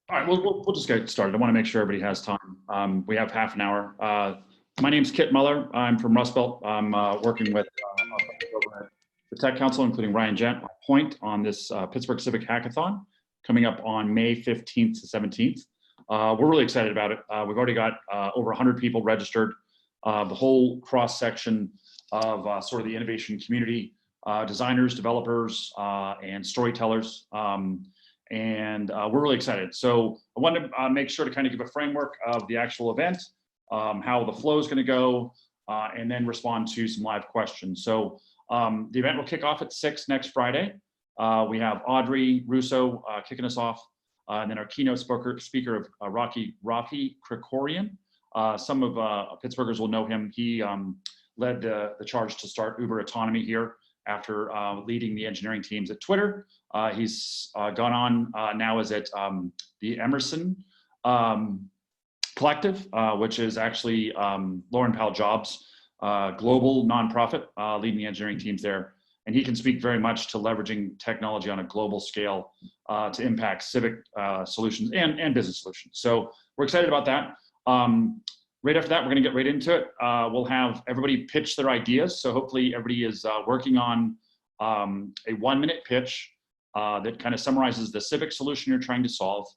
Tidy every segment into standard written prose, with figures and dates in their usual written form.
All right, we'll just get started. I want to make sure everybody has time. We have half an hour. My name's Kit Muller. I'm from Rust Belt. I'm working with our friends over at the Tech Council, including Ryan Gent, Point, on this Pittsburgh Civic Hackathon coming up on May 15th to 17th. We're really excited about it. We've already got over 100 people registered. The whole cross section of sort of the innovation community, designers, developers, and storytellers. And we're really excited. So I wanted to make sure to kind of give a framework of the actual event, how the flow is going to go, and then respond to some live questions. So the event will kick off at 6 next Friday. We have Audrey Russo kicking us off, and then our keynote speaker of Rafi Krikorian. Some of Pittsburghers will know him. He led the charge to start Uber autonomy here after leading the engineering teams at Twitter. He's gone on now is at the Emerson Collective, which is actually Lauren Powell Jobs' global nonprofit, leading the engineering teams there. And he can speak very much to leveraging technology on a global scale to impact civic solutions and business solutions. So we're excited about that. Right after that, we're going to get right into it. We'll have everybody pitch their ideas. So hopefully everybody is working on a 1-minute pitch that kind of summarizes the civic solution you're trying to solve,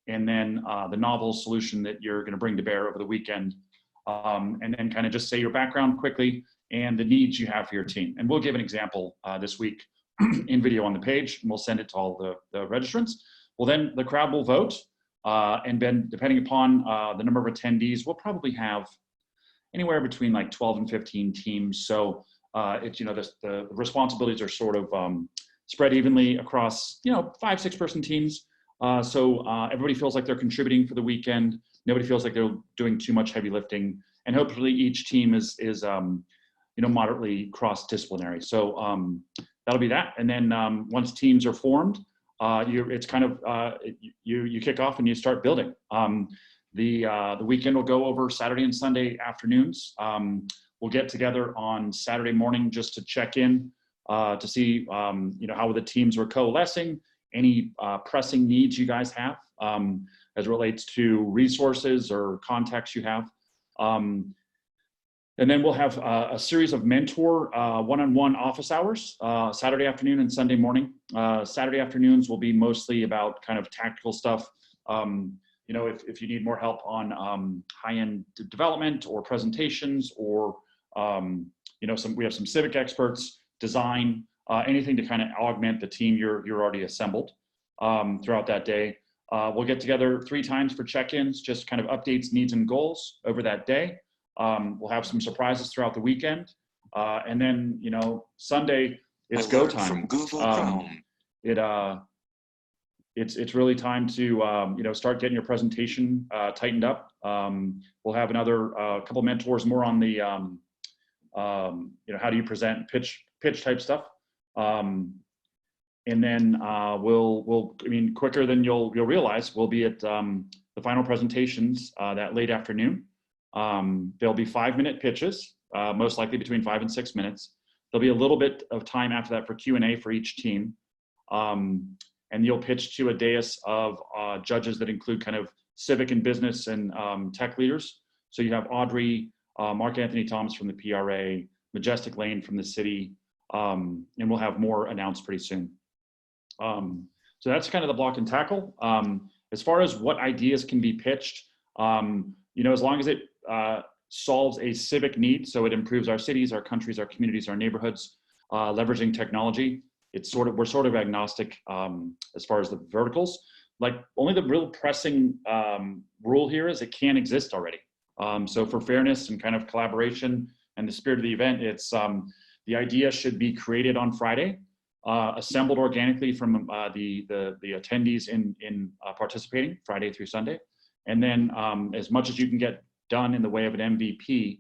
and then the novel solution that you're going to bring to bear over the weekend, and then kind of just say your background quickly and the needs you have for your team. And we'll give an example this week in video on the page, and we'll send it to all the registrants. Well, then the crowd will vote, and then depending upon the number of attendees, we'll probably have anywhere between like 12 and 15 teams. So it's, you know, the responsibilities are sort of spread evenly across, you know, 5-6 person teams. So everybody feels like they're contributing for the weekend. Nobody feels like they're doing too much heavy lifting, and hopefully each team is you know, moderately cross-disciplinary. So that'll be that. And then once teams are formed, it's kind of you kick off and you start building. The weekend will go over Saturday and Sunday afternoons. We'll get together on Saturday morning just to check in to see you know, how the teams are coalescing, any pressing needs you guys have as it relates to resources or contacts you have. And then we'll have a series of mentor one-on-one office hours, Saturday afternoon and Sunday morning. Saturday afternoons will be mostly about kind of tactical stuff. You know, if you need more help on high-end development or presentations, or you know, we have some civic experts, design, anything to kind of augment the team you're already assembled throughout that day. We'll get together 3 times for check-ins, just kind of updates, needs, and goals over that day. We'll have some surprises throughout the weekend, and then, you know, Sunday it's go time. From Google Chrome. It's really time to you know, start getting your presentation tightened up. We'll have another couple mentors more on the you know, how do you present, pitch type stuff, and then I mean, quicker than you'll realize, we'll be at the final presentations that late afternoon. There'll be 5-minute pitches, most likely between 5 and 6 minutes. There'll be a little bit of time after that for Q&A for each team. And you'll pitch to a dais of judges that include kind of civic and business and tech leaders. So you have Audrey, Mark Anthony Thomas from the PRA, Majestic Lane from the city, and we'll have more announced pretty soon. So that's kind of the block and tackle. As far as what ideas can be pitched, you know, as long as it solves a civic need, so it improves our cities, our countries, our communities, our neighborhoods, leveraging technology, we're sort of agnostic as far as the verticals. Like, only the real pressing rule here is it can't exist already. So for fairness and kind of collaboration and the spirit of the event, it's the idea should be created on Friday, assembled organically from the attendees in participating Friday through Sunday. And then as much as you can get done in the way of an MVP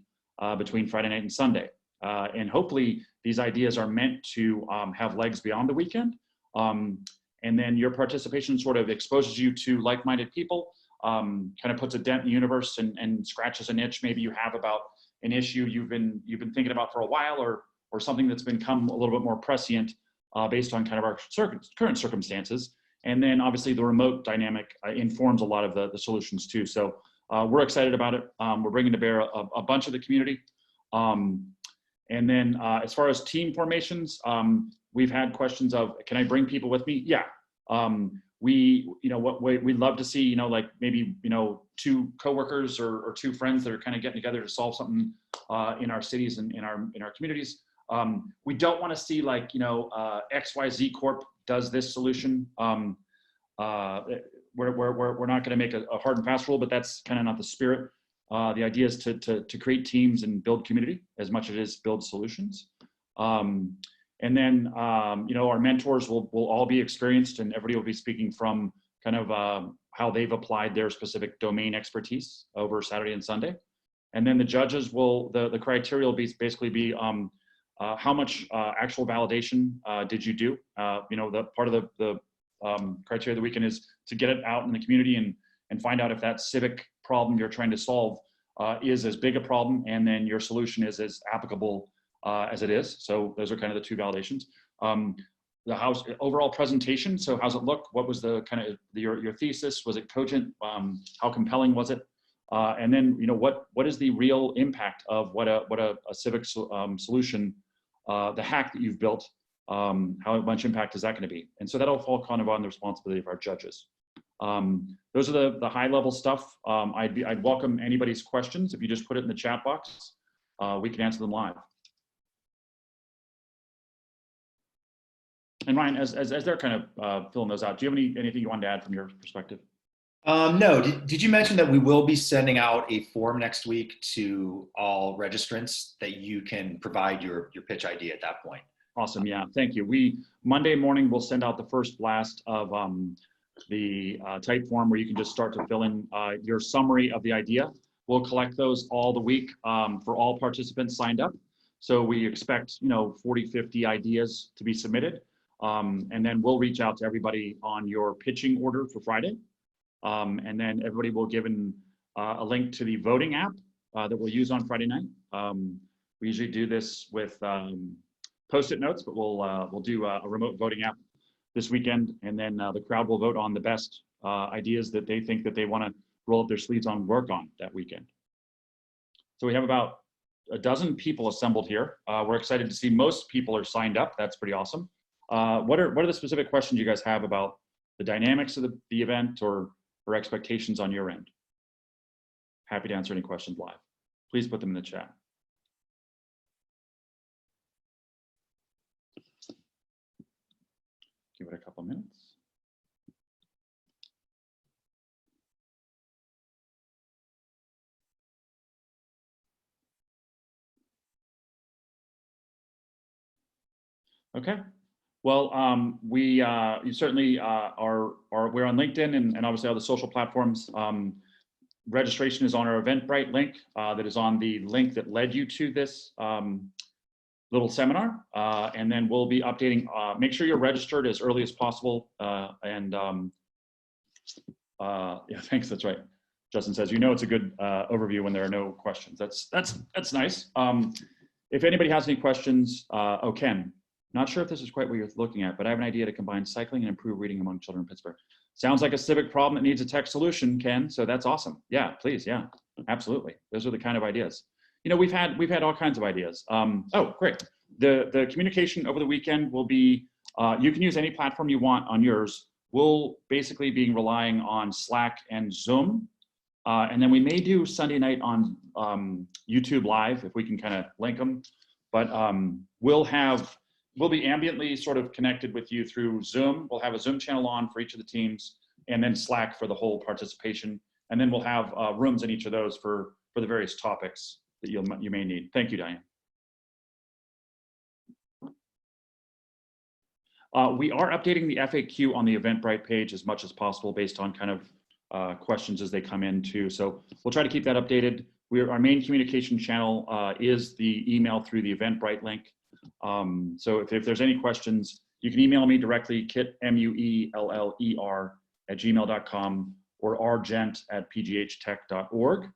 between Friday night and Sunday. And hopefully these ideas are meant to have legs beyond the weekend. And then your participation sort of exposes you to like-minded people, kind of puts a dent in the universe and scratches an itch maybe you have about an issue you've been thinking about for a while, or something that's become a little bit more prescient based on kind of our current circumstances. And then obviously the remote dynamic informs a lot of the solutions too. So we're excited about it. We're bringing to bear a bunch of the community. And then as far as team formations, we've had questions of, can I bring people with me? Yeah. We'd love to see, like maybe, 2 coworkers or 2 friends that are kind of getting together to solve something in our cities and in our communities. We don't want to see like, XYZ Corp does this solution. We're not going to make a hard and fast rule, but that's kind of not the spirit. The idea is to create teams and build community as much as it is build solutions. And then, our mentors will all be experienced, and everybody will be speaking from kind of how they've applied their specific domain expertise over Saturday and Sunday. And then the judges the criteria will basically be how much actual validation did you do? The part of the criteria of the weekend is to get it out in the community and find out if that civic problem you're trying to solve is as big a problem, and then your solution is as applicable as it is. So those are kind of the 2 validations. The house overall presentation. So how's it look? What was the kind of your thesis? Was it cogent? How compelling was it? And then, what is the real impact of what a civic solution, the hack that you've built, how much impact is that going to be? And so that'll fall kind of on the responsibility of our judges. Those are the high level stuff. I'd welcome anybody's questions. If you just put it in the chat box, we can answer them live. And Ryan, as they're kind of filling those out, do you have anything you wanted to add from your perspective? No. Did you mention that we will be sending out a form next week to all registrants that you can provide your pitch idea at that point? Awesome. Yeah. Thank you. Monday morning, we'll send out the first blast of the type form where you can just start to fill in your summary of the idea. We'll collect those all the week for all participants signed up. So we expect, 40, 50 ideas to be submitted. And then we'll reach out to everybody on your pitching order for Friday. And then everybody will given a link to the voting app that we'll use on Friday night. We usually do this with Post-it notes, but we'll do a remote voting app this weekend, and then the crowd will vote on the best ideas that they think that they want to roll up their sleeves on, work on that weekend. So we have about a dozen people assembled here. We're excited to see most people are signed up. That's pretty awesome. What are the specific questions you guys have about the dynamics of the event or expectations on your end? Happy to answer any questions live. Please put them in the chat. Give it a couple minutes. Okay. Well, you certainly we're on LinkedIn and obviously all the social platforms. Registration is on our Eventbrite link that is on the link that led you to this little seminar, and then we'll be updating. Make sure you're registered as early as possible. Yeah, thanks. That's right. Justin says, it's a good overview when there are no questions. That's nice. If anybody has any questions, Ken, not sure if this is quite what you're looking at, but I have an idea to combine cycling and improve reading among children in Pittsburgh. Sounds like a civic problem that needs a tech solution, Ken. So that's awesome. Yeah, please. Yeah, absolutely. Those are the kind of ideas. We've had all kinds of ideas. Oh, great. The communication over the weekend will be, you can use any platform you want on yours. We'll basically be relying on Slack and Zoom. And then we may do Sunday night on YouTube Live if we can kind of link them. But we'll be ambiently sort of connected with you through Zoom. We'll have a Zoom channel on for each of the teams, and then Slack for the whole participation. And then we'll have rooms in each of those for the various topics that you may need. Thank you, Diane. We are updating the FAQ on the Eventbrite page as much as possible based on kind of questions as they come in too. So we'll try to keep that updated. Our main communication channel is the email through the Eventbrite link. So if there's any questions, you can email me directly, kitmueller@gmail.com or rgent@pghtech.org.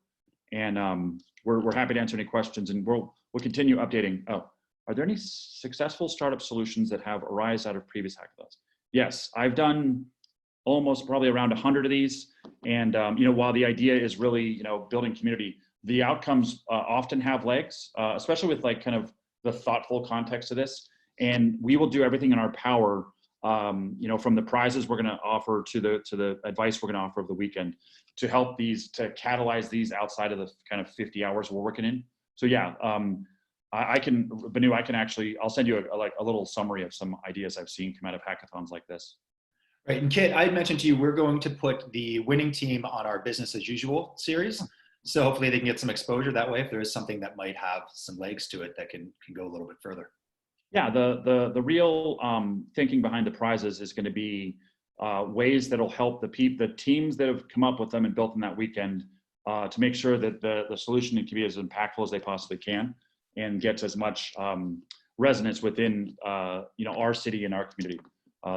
And we're happy to answer any questions, and we'll continue updating. Oh, are there any successful startup solutions that have arisen out of previous hackathons? Yes, I've done almost probably around 100 of these. And, while the idea is really, building community, the outcomes often have legs, especially with like kind of the thoughtful context of this. And we will do everything in our power, from the prizes we're going to offer to the advice we're going to offer of the weekend to help these, to catalyze these outside of the kind of 50 hours we're working in. So yeah, Banu, I'll send you a little summary of some ideas I've seen come out of hackathons like this. Right, and Kit, I had mentioned to you, we're going to put the winning team on our business as usual series. So hopefully they can get some exposure that way if there is something that might have some legs to it that can go a little bit further. Yeah, the real thinking behind the prizes is going to be ways that'll help the teams that have come up with them and built them that weekend to make sure that the solution can be as impactful as they possibly can and gets as much resonance within our city and our community.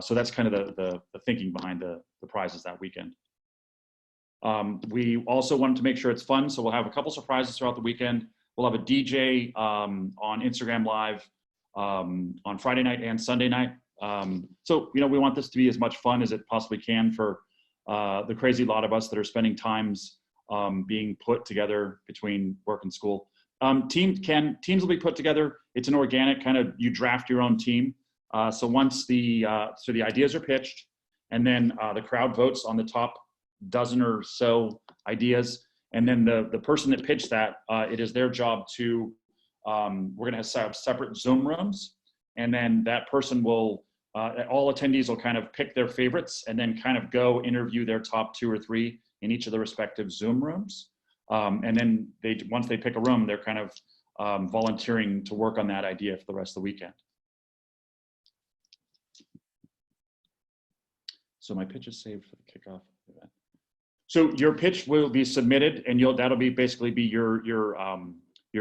So that's kind of the thinking behind the prizes that weekend. We also wanted to make sure it's fun, so we'll have a couple surprises throughout the weekend. We'll have a DJ on Instagram Live on Friday night and Sunday night. So we want this to be as much fun as it possibly can for the crazy lot of us that are spending times being put together between work and school. Teams will be put together. It's an organic kind of, you draft your own team. So once the ideas are pitched, and then the crowd votes on the top dozen or so ideas, and then the person that pitched that, it is their job to, we're going to have separate Zoom rooms, and then that person will, all attendees will kind of pick their favorites and then kind of go interview their top 2 or 3 in each of the respective Zoom rooms. And then once they pick a room, they're kind of volunteering to work on that idea for the rest of the weekend. So my pitch is saved for the kickoff event. So your pitch will be submitted, and that'll basically be your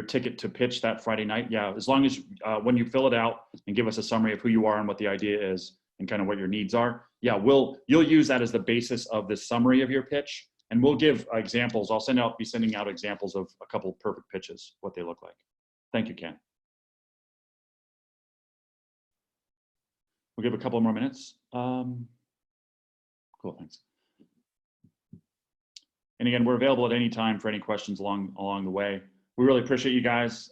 ticket to pitch that Friday night. Yeah, as long as when you fill it out and give us a summary of who you are and what the idea is and kind of what your needs are. Yeah, you'll use that as the basis of the summary of your pitch, and we'll give examples. I'll be sending out examples of a couple of perfect pitches, what they look like. Thank you, Ken. We'll give a couple more minutes. Cool, thanks. And again, we're available at any time for any questions along the way. We really appreciate you guys.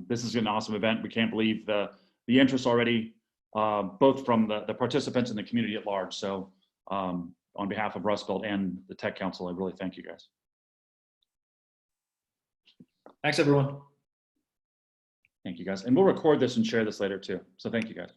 This is an awesome event. We can't believe the interest already, both from the participants and the community at large. So on behalf of Rust Belt and the Tech Council, I really thank you guys. Thanks, everyone. Thank you guys. And we'll record this and share this later too. So thank you guys.